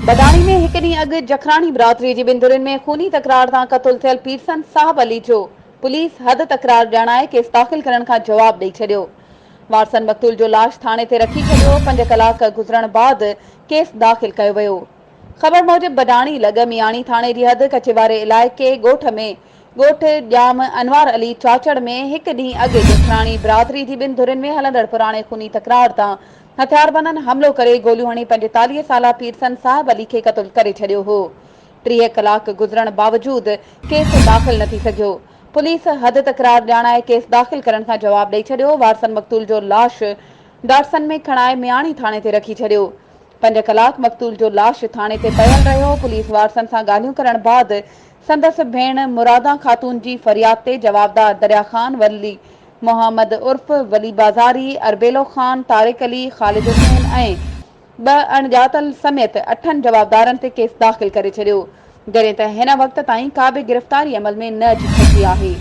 बदाणी में एक ॾींहुं अॻु जखराणी बिरादरी जी ॿिनि धुरियुनि में खूनी तकरार तां क़तल थियल पीरसन साहब अली जो पुलिस हद तकरार ॼाणाए केस दाख़िल करण खां जवाब ॾेई छॾियो। वारसन मक़तूल जो लाश थाणे ते रखी छॾियो। 5 कलाक गुज़रण बाद केस दाख़िल कयो वियो। ख़बर मूजिब बदाणी लॻ मियाणी थाणे जी हद कचे वारे इलाइक़े ॻोठ ॼाम अनवार अली चाचड़ में एक ॾींहुं अॻु जखराणी बिरादरी जी ॿिनि धुरियुनि में हलंदड़ पुराणे खूनी तकरार तां हथियारबंदनि हमलो करे गोलियूं हणी 45 साला पीरसन साहब अली खे क़तल करे छॾियो हो। 30 कलाक गुज़रण बावजूद केस दाख़िल न थी सघियो। पुलिस हद तकरार ॼाणाए केस दाख़िल करण खां जवाब ॾेई छॾियो। वारसन मक़तूल जो लाश डाटसन में खणाए मियाणी थाणे ते रखी छॾियो। 5 कलाक मक़तूल जो लाश थाणे ते पयल रहियो। पुलिस वारसन सां ॻाल्हियूं करण बाद संदसि भेण मुरादा खातून जी फरियाद ते जवाबदार दरिया ख़ान, वली मोहम्मद उर्फ वली बाज़ारी, अरबेलो ख़ान, तारिक अली, ख़ालिद हुसैन ऐं 2 अणॼातल समेत 8 जवाबदारनि ते केस दाख़िल करे छॾियो। जॾहिं त हिन वक़्त ताईं का बि गिरफ़्तारी अमल में न अची सघी आहे।